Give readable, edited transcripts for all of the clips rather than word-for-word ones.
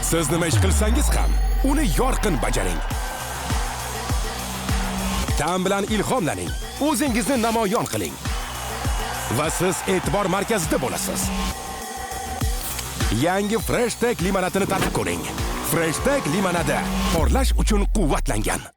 Siz nima ish qilsangiz ham uni yorqin bajaring. Ta'm bilan ilhomlaning, o'zingizni namoyon qiling. Va siz e'tibor markazida bo'lasiz. Yangi Freshtag limonadini tatib ko'ring. Freshtag limonadi porlash uchun quvvatlangan.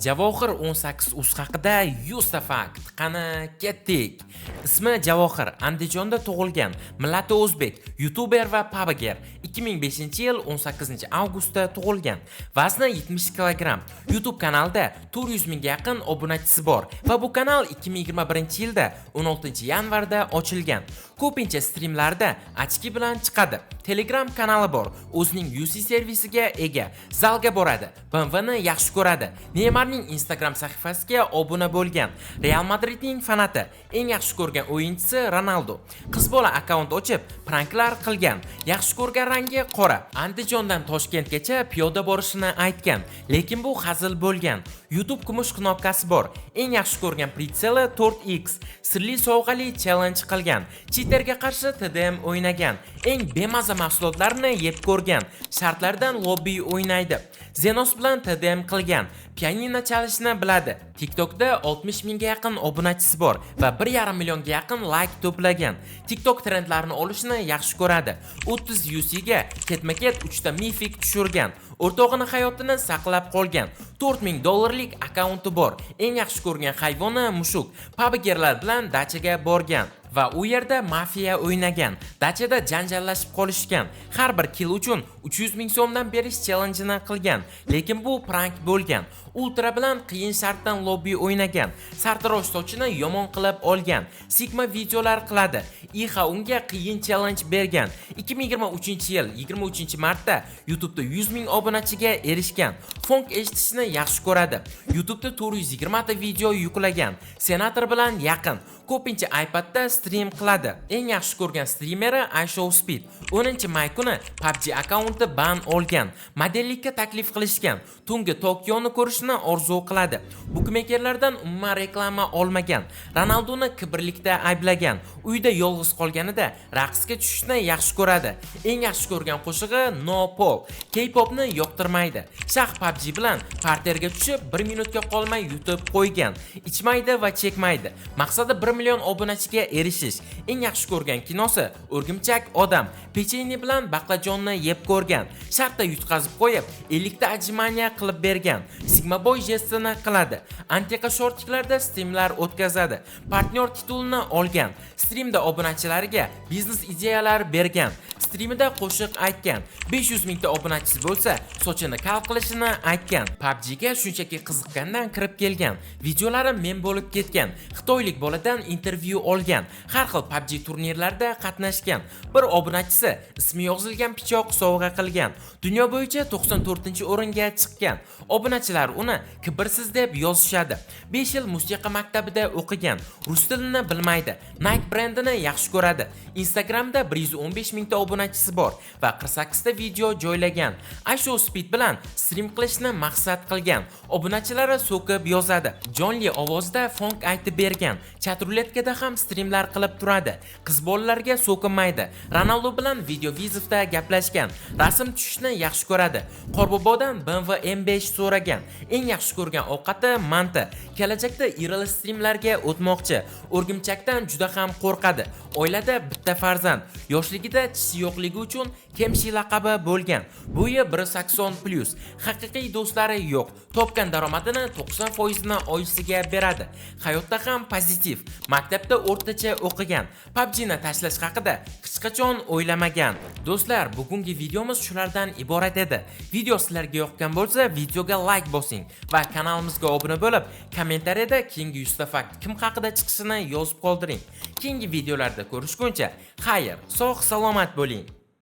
Javohir 18 uz haqida 100 ta fakt. Qani ketdik. Ismi Javohir, Andijonda tug'ilgan, millati o'zbek, youtuber va pabager. 2005-yil 18-avgustda tug'ilgan. Vazni 70 kg. YouTube kanalida 400 mingga yaqin obunachisi bor va bu kanal 2021-yilda 16-yanvarda ochilgan. Ko'pincha streamlarda ochki bilan chiqadi. Telegram kanali bor. O'zining UC servisiga ega. Zalga boradi. BMWni yaxshi ko'radi. Neymarning Instagram sahifasiga obuna bo'lgan. Real Madridning fanati. Eng yaxshi ko'rgan o'yinchisi Ronaldo. Qiz bola akkaunt ochib, pranklar qilgan. Yaxshi ko'rgan rangi qora. Andijondan Toshkentgacha piyoda borishini aytgan, lekin bu hazil bo'lgan. YouTube kumush knopkasi bor. Eng yaxshi ko'rgan pritseli 4X. Sirli sovg'ali challenge qilgan. Cheaterga qarshi TDM o'ynagan. Eng bemaza mahsulotlarni yeb ko'rgan. Shartlardan lobby o'ynaydi. Zenos bilan TDM qilgan. Pianino chalishni biladi. TikTokda 60 mingga yaqin obunachisi bor va 1,5 millionga yaqin like to'plagan. TikTok trendlarini olishni yaxshi ko'radi. 30 UC'ga ketma-ket 3 ta mifik tushirgan. O'rtog'ini hayotini saqlab qolgan. $4000 akkaunti bor. Eng yaxshi ko'rgan hayvoni mushuk. Pabagerlar bilan dachaga borgan va u yerda mafiya o'ynagan. Dachada janjallashib qolishgan. Har bir kill uchun 300 ming so'mdan berish challenge-ni qilgan, lekin bu prank bo'lgan. Ultra bilan qiyin shartdan lobby o'ynagan. Sartarosh sochini yomon qilib olgan. Sigma videolar qiladi. IHA unga qiyin challenge bergan. 2023-yil 23-martda YouTube'da 100 ming obunachiga erishgan. Funk eshitishni yaxshi ko'radi. YouTube'da 420 ta video yuklagan. Senator bilan yaqin. Ko'pincha iPadda stream qiladi. Eng yaxshi ko'rgan streameri iShowSpeed. 10-may kuni PUBG akkaunti ban olgan. Modellikka taklif qilishgan. Tungi Tokioni ko'rishni orzu qiladi. Bukmekerlardan umuman reklama olmagan. Ronaldoni kibrlikda ayblagan. Uyda yolg'iz qolganida raqsga tushishni yaxshi ko'radi. Eng yaxshi ko'rgan qo'shig'i No Pol. K-popni yoqtirmaydi. Shah PUBG bilan parterga tushib 1 minutga qolmay yutib qo'ygan. Ichmaydi va chekmaydi. Maqsadi 1 million obunachiga erishish. Eng yaxshi ko'rgan kinosi O'rgimchak odam. Pecheni bilan baqlajonni yeb ko'rgan. Shartda yutqazib qo'yib, 50 ta ajmaniya qilib bergan. Sigma boy jestini qiladi. Antiqa shortiklarda streamlar o'tkazadi. Partnyor titulini olgan. Streamda obunachilariga biznes ideyalar bergan. Streamida qo'shiq aytgan. 500 mingta obunachisi bo'lsa, sochini kal qilishini aytgan. PUBG ga shunchaki qiziqqandan kirib kelgan. Videolari men bo'lib ketgan. Xitoylik boladan intervyu olgan. Har xil PUBG turnirlarida qatnashgan. Bir obunachisi ismi yozilgan pichoq sovg'a qilgan. Dunyo bo'yicha 94-o'ringa chiqqan. Obunachilar uni kibrsiz deb yozishadi. 5 yil musiqa maktabida o'qigan. Rus tilini bilmaydi. Nike brendini yaxshi ko'radi. Instagramda 115 mingta obunachisi bor va 48 ta video joylagan. iShowSpeed bilan stream qilishni maqsad qilgan. Obunachilari so'kib yozadi. Jonli ovozda funk aytib bergan. Chat ruletkada ham streamlar qilib turadi. Qiz bolalarga so'kinmaydi. Ronaldo bilan video vizovda gaplashgan. Rasm tushishni yaxshi ko'radi. Qorbobodan BMW M5 so'ragan. Eng yaxshi ko'rgan ovqati manti. Kelajakda irili streamlarga o'tmoqchi. O'rgimchakdan juda ham qo'rqadi. Oilada bitta farzand. Yoshligida tishi yo'qligi uchun Kemshi laqabi bo'lgan. Bo'yi 180+. Haqiqiy do'stlari yo'q. Topgan daromadini 90% ni oyisiga beradi. Hayotda ham pozitiv. Maktabda o'rtacha o'qigan. PUBG ni tashlash haqida hech qachon o'ylamagan. Do'stlar, bugungi videomiz shulardan iborat edi. Video sizlarga yoqqan bo'lsa, videoga like bosing va kanalimizga obuna bo'lib, kommentariyada keyingi 100 ta fakt kim haqida chiqishini yozib qoldiring. Keyingi videolarda ko'rishguncha, xayr, sog' salomat bo'ling.